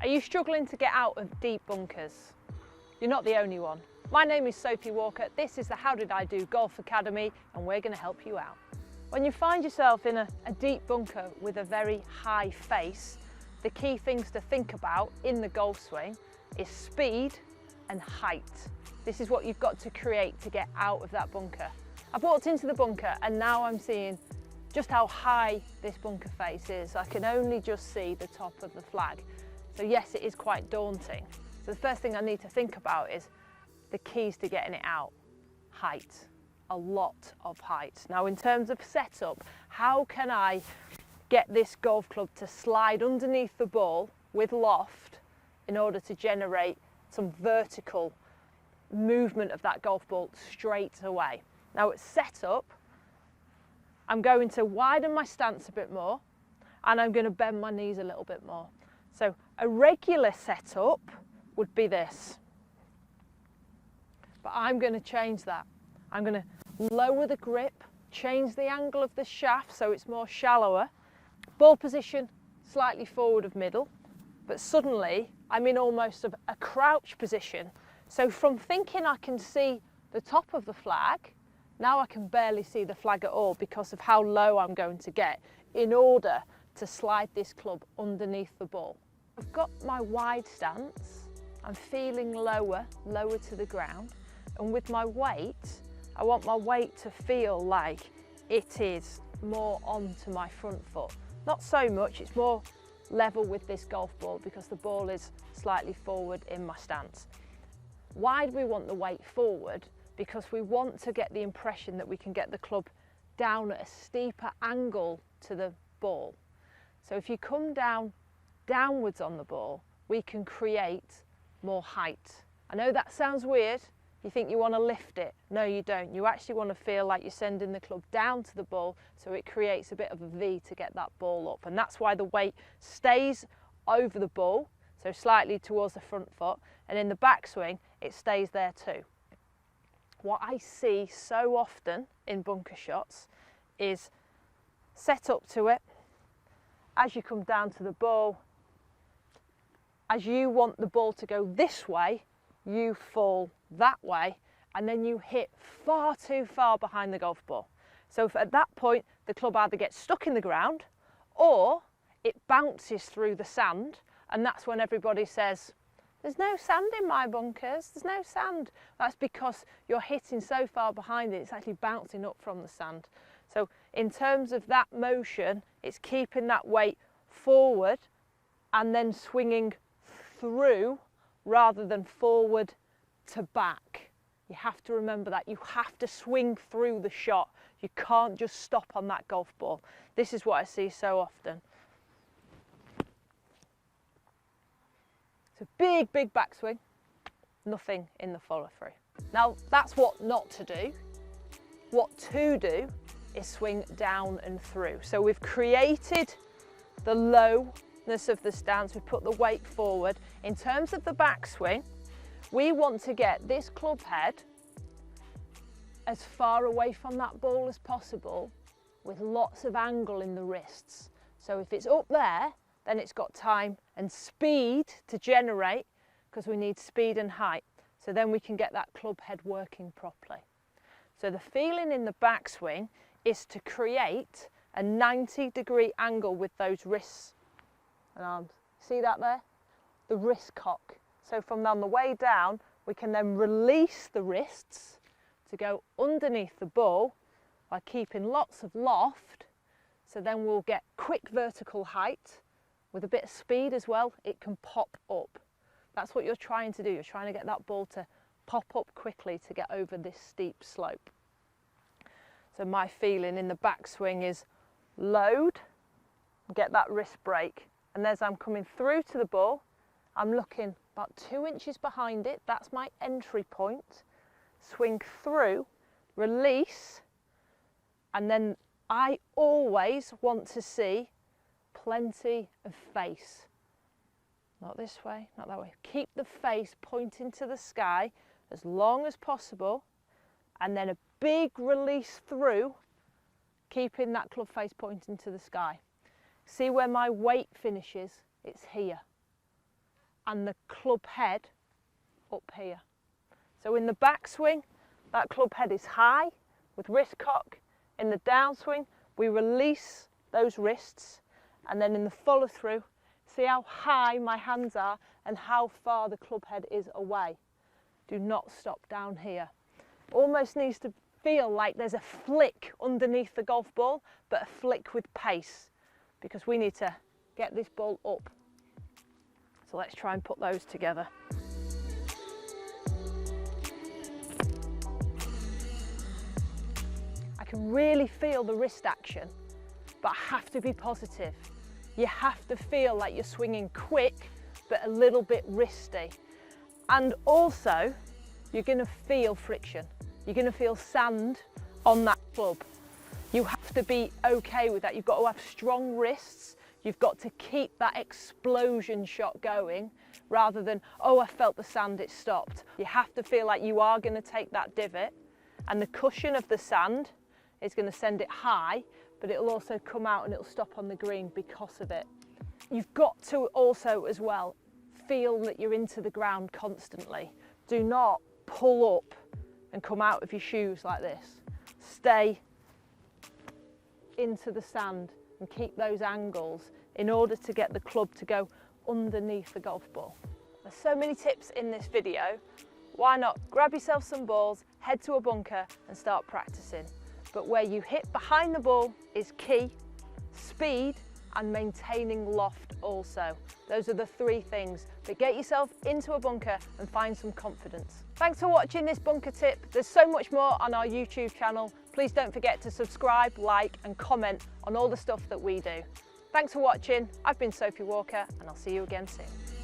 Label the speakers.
Speaker 1: Are you struggling to get out of deep bunkers? You're not the only one. My name is Sophie Walker, this is the How Did I Do Golf Academy, and we're going to help you out. When you find yourself in a deep bunker with a very high face, the key things to think about in the golf swing is speed and height. This is what you've got to create to get out of that bunker. I've walked into the bunker and now I'm seeing just how high this bunker face is. I can only just see the top of the flag. So yes, it is quite daunting. So the first thing I need to think about is the keys to getting it out. Height, a lot of height. Now in terms of setup, how can I get this golf club to slide underneath the ball with loft in order to generate some vertical movement of that golf ball straight away? Now at setup, I'm going to widen my stance a bit more and I'm going to bend my knees a little bit more. So a regular setup would be this, but I'm going to change that. I'm going to lower the grip, change the angle of the shaft so it's more shallower, ball position slightly forward of middle, but suddenly I'm in almost a crouch position. So from thinking I can see the top of the flag, now I can barely see the flag at all because of how low I'm going to get in order to slide this club underneath the ball. I've got my wide stance, I'm feeling lower to the ground, and with my weight, I want my weight to feel like it is more onto my front foot. Not so much, it's more level with this golf ball because the ball is slightly forward in my stance. Why do we want the weight forward? Because we want to get the impression that we can get the club down at a steeper angle to the ball. So if you come downwards on the ball, we can create more height. I know that sounds weird. You think you want to lift it. No, you don't. You actually want to feel like you're sending the club down to the ball so it creates a bit of a V to get that ball up. And that's why the weight stays over the ball, so slightly towards the front foot, and in the backswing, it stays there too. What I see so often in bunker shots is set up to it. As you come down to the ball, as you want the ball to go this way, you fall that way, and then you hit far too far behind the golf ball. So at that point, the club either gets stuck in the ground or it bounces through the sand, and that's when everybody says, there's no sand in my bunkers, there's no sand. That's because you're hitting so far behind it, it's actually bouncing up from the sand. So in terms of that motion, it's keeping that weight forward and then swinging through rather than forward to back. You have to remember that. You have to swing through the shot. You can't just stop on that golf ball. This is what I see so often. It's a big, big backswing, nothing in the follow through. Now that's what not to do. What to do is swing down and through. So we've created the lowness of the stance, we've put the weight forward. In terms of the backswing, we want to get this club head as far away from that ball as possible with lots of angle in the wrists. So if it's up there, then it's got time and speed to generate, because we need speed and height. So then we can get that club head working properly. So the feeling in the backswing is to create a 90-degree angle with those wrists and arms. See that there? The wrist cock. So from on the way down, we can then release the wrists to go underneath the ball by keeping lots of loft. So then we'll get quick vertical height. With a bit of speed as well, it can pop up. That's what you're trying to do. You're trying to get that ball to pop up quickly to get over this steep slope. So my feeling in the backswing is load, get that wrist break. And as I'm coming through to the ball, I'm looking about 2 inches behind it. That's my entry point. Swing through, release, and then I always want to see plenty of face. Not this way, not that way. Keep the face pointing to the sky as long as possible, and then a big release through, keeping that club face pointing to the sky. See where my weight finishes? It's here. and the club head up here. So in the backswing, that club head is high with wrist cock. In the downswing, we release those wrists, and then in the follow through, see how high my hands are and how far the club head is away. Do not stop down here. Almost needs to feel like there's a flick underneath the golf ball, but a flick with pace, because we need to get this ball up. So let's try and put those together. I can really feel the wrist action, but I have to be positive. You have to feel like you're swinging quick, but a little bit wristy. And also, you're going to feel friction. You're going to feel sand on that club. You have to be okay with that. You've got to have strong wrists. You've got to keep that explosion shot going rather than, oh, I felt the sand, it stopped. You have to feel like you are going to take that divot, and the cushion of the sand is going to send it high, but it'll also come out and it'll stop on the green because of it. You've got to also as well feel that you're into the ground constantly. Do not pull up and come out of your shoes like this. Stay into the sand and keep those angles in order to get the club to go underneath the golf ball. There's so many tips in this video. Why not grab yourself some balls, head to a bunker and start practicing. But where you hit behind the ball is key. Speed and maintaining loft also. Those are the three things. But get yourself into a bunker and find some confidence. Thanks for watching this bunker tip. There's so much more on our YouTube channel. Please don't forget to subscribe, like and comment on all the stuff that we do. Thanks for watching. I've been Sophie Walker and I'll see you again soon.